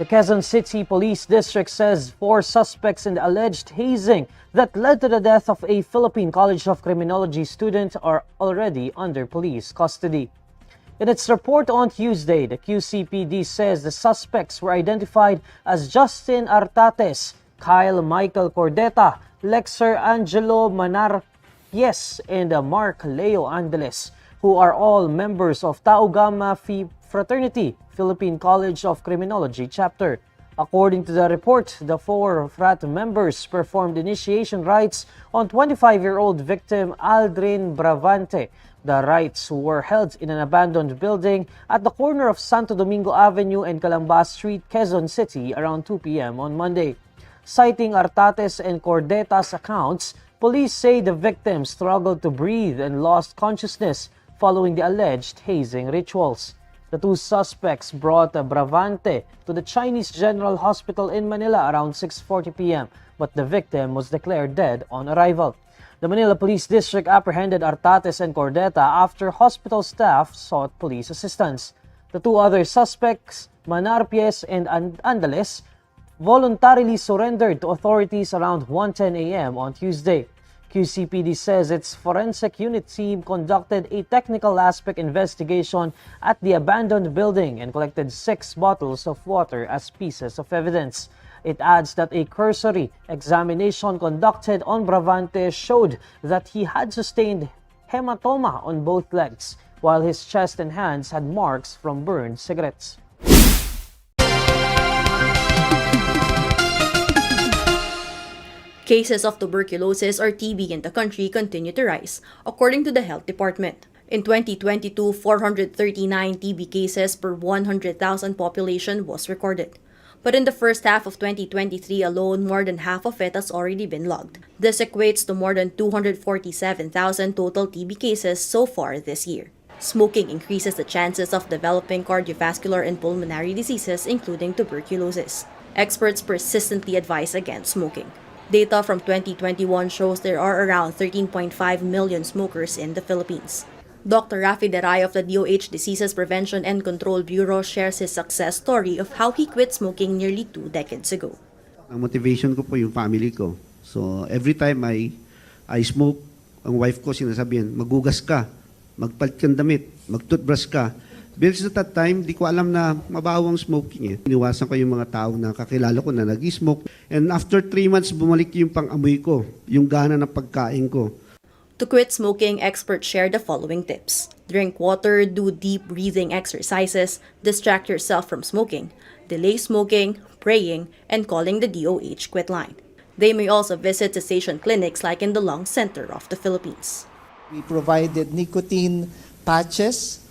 The Quezon City Police District says 4 suspects in the alleged hazing that led to the death of a Philippine College of Criminology student are already under police custody. In its report on Tuesday, the QCPD says the suspects were identified as Justin Artates, Kyle Michael Cordeta, Lexer Angelo Manarpies, and Mark Leo Angeles, who are all members of Tau Gamma Phi Fraternity, Philippine College of Criminology Chapter. According to the report, the 4 frat members performed initiation rites on 25-year-old victim Aldrin Bravante. The rites were held in an abandoned building at the corner of Santo Domingo Avenue and Calambas Street, Quezon City around 2 p.m. on Monday. Citing Artates and Cordeta's accounts, police say the victims struggled to breathe and lost consciousness following the alleged hazing rituals. The 2 suspects brought Bravante to the Chinese General Hospital in Manila around 6:40 p.m., but the victim was declared dead on arrival. The Manila Police District apprehended Artates and Cordeta after hospital staff sought police assistance. The 2 other suspects, Manarpies and Angeles, voluntarily surrendered to authorities around 1:10 a.m. on Tuesday. QCPD says its forensic unit team conducted a technical aspect investigation at the abandoned building and collected 6 bottles of water as pieces of evidence. It adds that a cursory examination conducted on Bravante showed that he had sustained hematoma on both legs, while his chest and hands had marks from burned cigarettes. Cases of tuberculosis or TB in the country continue to rise, according to the Health Department. In 2022, 439 TB cases per 100,000 population was recorded. But in the first half of 2023 alone, more than half of it has already been logged. This equates to more than 247,000 total TB cases so far this year. Smoking increases the chances of developing cardiovascular and pulmonary diseases, including tuberculosis. Experts persistently advise against smoking. Data from 2021 shows there are around 13.5 million smokers in the Philippines. Dr. Rafi Deray of the DOH Diseases Prevention and Control Bureau shares his success story of how he quit smoking nearly 2 decades ago. Ang motivation ko po yung family ko. So every time I smoke, ang wife ko sinasabihan, magugas ka, magpalit kang damit, mag-toothbrush ka. Because at that time, di ko alam na mabawang smoking eh. Iniwasan ko yung mga tao na kakilala ko na nag-smoke. And after 3 months, bumalik yung pang-amoy ko, yung gana ng pagkain ko. To quit smoking, experts share the following tips. Drink water, do deep breathing exercises, distract yourself from smoking, delay smoking, praying, and calling the DOH quit line. They may also visit cessation clinics like in the Lung Center of the Philippines. We provided nicotine patches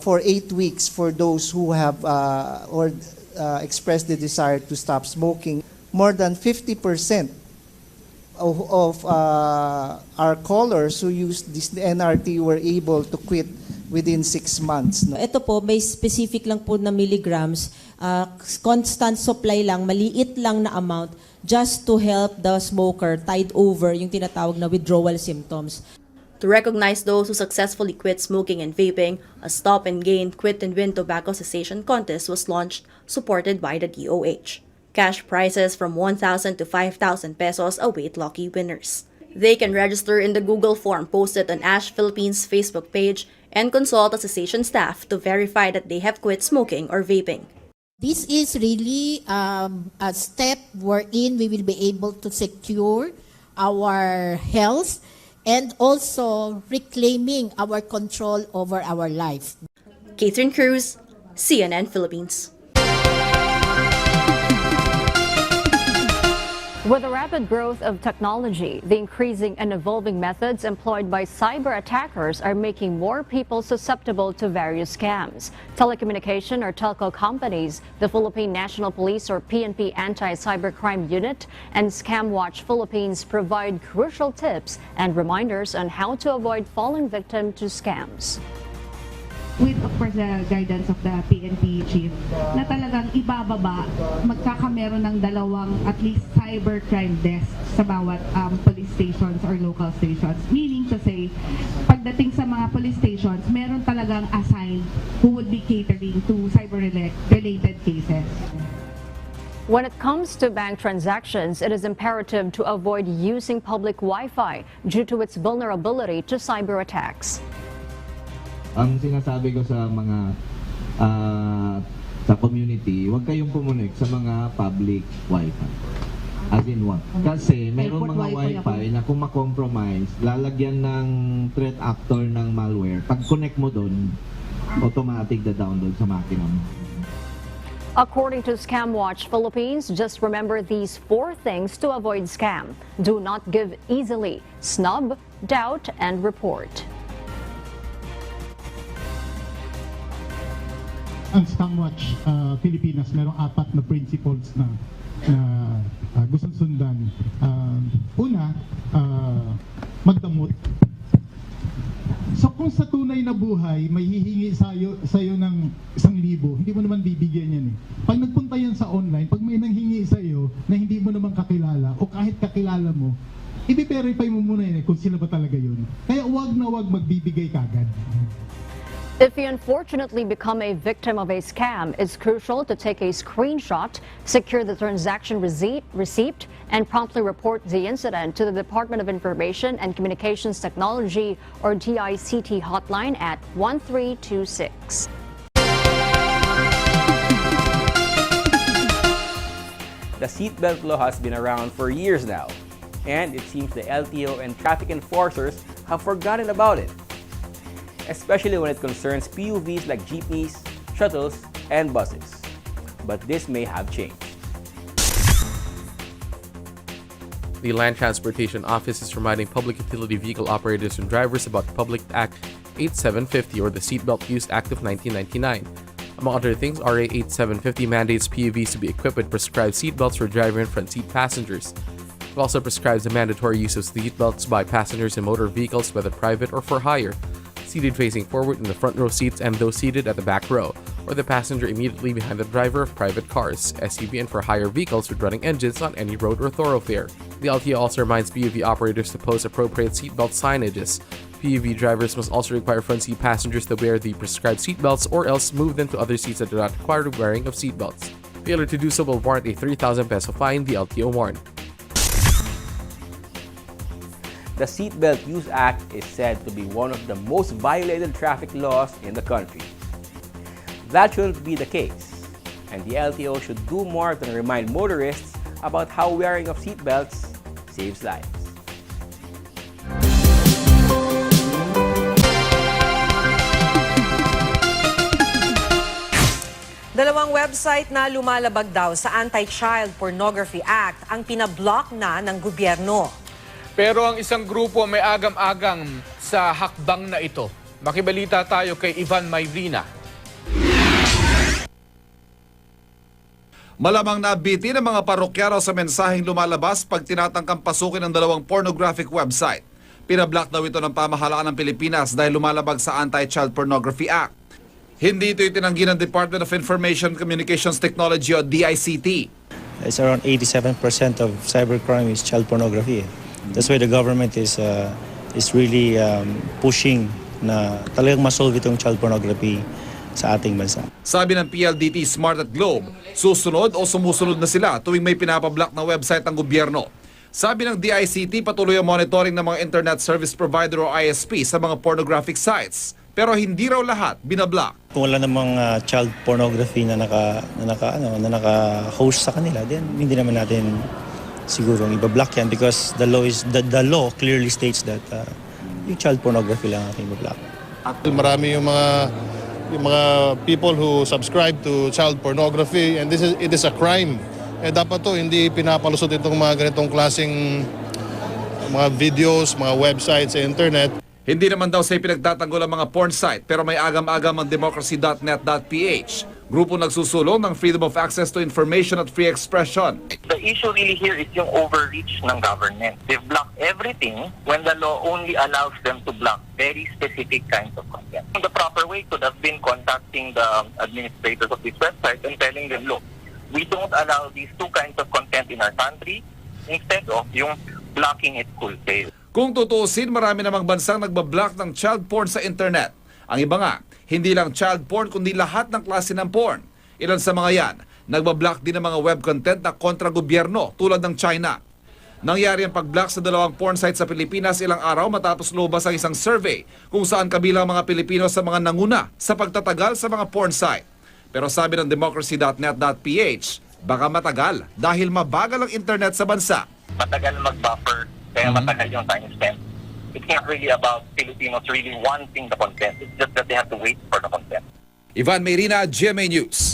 for 8 weeks for those who have expressed the desire to stop smoking. More than 50% of our callers who used this NRT were able to quit within 6 months. Ito po, may specific lang po na milligrams, constant supply lang, maliit lang na amount just to help the smoker tide over yung tinatawag na withdrawal symptoms. To recognize those who successfully quit smoking and vaping, a Stop and Gain Quit and Win Tobacco Cessation Contest was launched, supported by the DOH. Cash prizes from 1,000 to 5,000 pesos await lucky winners. They can register in the Google form posted on ASH Philippines Facebook page and consult a cessation staff to verify that they have quit smoking or vaping. This is really a step wherein we will be able to secure our health and also reclaiming our control over our life. Catherine Cruz, CNN Philippines. With the rapid growth of technology, the increasing and evolving methods employed by cyber attackers are making more people susceptible to various scams. Telecommunication or telco companies, the Philippine National Police or PNP Anti-Cybercrime Unit, and ScamWatch Philippines provide crucial tips and reminders on how to avoid falling victim to scams. with of course the guidance of the PNP chief, na talagang ibababa, magkakameron ng dalawang at least cybercrime desk sa bawat police stations or local stations. Meaning to say, pagdating sa mga police stations, meron talagang assigned who would be catering to cyber-related cases. When it comes to bank transactions, it is imperative to avoid using public Wi-Fi due to its vulnerability to cyber attacks. Ang sinasabi ko sa mga sa community, huwag kayong kumunik sa mga public Wi-Fi. As in what? Kasi mayroong mga Wi-Fi na kung ma-compromise, lalagyan ng threat actor ng malware. Pag connect mo doon, automatic the download sa makina mo. According to ScamWatch Philippines, just remember these 4 things to avoid scam. Do not give easily, snub, doubt, and report. Ang ScamWatch Pilipinas, merong 4 na principles na gustong sundan. Una, magdamot. So kung sa tunay na buhay, may hihingi sa'yo ng 1,000, hindi mo naman bibigyan yan eh. Pag nagpunta yan sa online, pag may nanghingi sa'yo na hindi mo naman kakilala o kahit kakilala mo, i-verify mo muna yan eh kung sila ba talaga yun. Kaya wag na wag magbibigay kagad. If you unfortunately become a victim of a scam, it's crucial to take a screenshot, secure the transaction receipt, and promptly report the incident to the Department of Information and Communications Technology or DICT hotline at 1326. The seatbelt law has been around for years now, and it seems the LTO and traffic enforcers have forgotten about it, especially when it concerns PUVs like jeepneys, shuttles, and buses. But this may have changed. The Land Transportation Office is reminding public utility vehicle operators and drivers about Public Act 8750 or the Seatbelt Use Act of 1999. Among other things, RA 8750 mandates PUVs to be equipped with prescribed seatbelts for driver and front seat passengers. It also prescribes the mandatory use of seatbelts by passengers in motor vehicles, whether private or for hire, seated facing forward in the front row seats and those seated at the back row, or the passenger immediately behind the driver of private cars, SUV, and for hire vehicles with running engines on any road or thoroughfare. The LTO also reminds PUV operators to post appropriate seatbelt signages. PUV drivers must also require front seat passengers to wear the prescribed seatbelts or else move them to other seats that do not require the wearing of seatbelts. Failure to do so will warrant a 3,000 peso fine, the LTO warned. The Seatbelt Use Act is said to be one of the most violated traffic laws in the country. That shouldn't be the case, and the LTO should do more than remind motorists about how wearing of seatbelts saves lives. Dalawang website na lumalabag daw sa Anti-Child Pornography Act ang pinablock na ng gobyerno. Pero ang isang grupo may agam-agam sa hakbang na ito. Makibalita tayo kay Ivan Mayrina. Malamang nabiti ng mga parokyano sa mensaheng lumalabas pag tinatangkang pasukin ng dalawang pornographic website. Pinablock daw ito ng pamahalaan ng Pilipinas dahil lumalabag sa Anti-Child Pornography Act. Hindi ito itinanggi ng Department of Information Communications Technology o DICT. It's around 87% of cybercrime is child pornography. That's why the government is really pushing na talagang masolve itong child pornography sa ating bansa. Sabi ng PLDT Smart at Globe, susunod o sumusunod na sila tuwing may pinapablock na website ng gobyerno. Sabi ng DICT, patuloy ang monitoring ng mga Internet Service Provider o ISP sa mga pornographic sites. Pero hindi raw lahat binablock. Kung wala namang child pornography na naka-host sa kanila, then hindi naman natin siguro ibablock yan because the law clearly states that yung child pornography lang ating ibablock. Marami yung mga people who subscribe to child pornography and it is a crime. Dapat to hindi pinapalusot itong mga ganitong klaseng mga videos, mga websites sa internet. Hindi naman daw sa pinagtatanggol ang mga porn site pero may agam-agam ang democracy.net.ph. Grupo nagsusulong ng freedom of access to information at free expression. The issue really here is yung overreach ng government. They block everything when the law only allows them to block very specific kinds of content. The proper way could have been contacting the administrators of this website and telling them, look, we don't allow these two kinds of content in our country instead of yung blocking it wholesale. Kung tutuusin, marami namang bansang nagbablock ng child porn sa internet. Ang iba nga, hindi lang child porn kundi lahat ng klase ng porn. Ilan sa mga yan, nagbablock din ng mga web content na kontra gobyerno tulad ng China. Nangyari ang pag-block sa 2 porn sites sa Pilipinas ilang araw matapos lumabas ang isang survey kung saan kabilang mga Pilipino sa mga nanguna sa pagtatagal sa mga porn site. Pero sabi ng democracy.net.ph, baka matagal dahil mabagal ang internet sa bansa. Matagal mag-buffer, kaya matagal yung time spent. It's not really about Filipinos really wanting the content. It's just that they have to wait for the content. Ivan Mayrina, GMA News.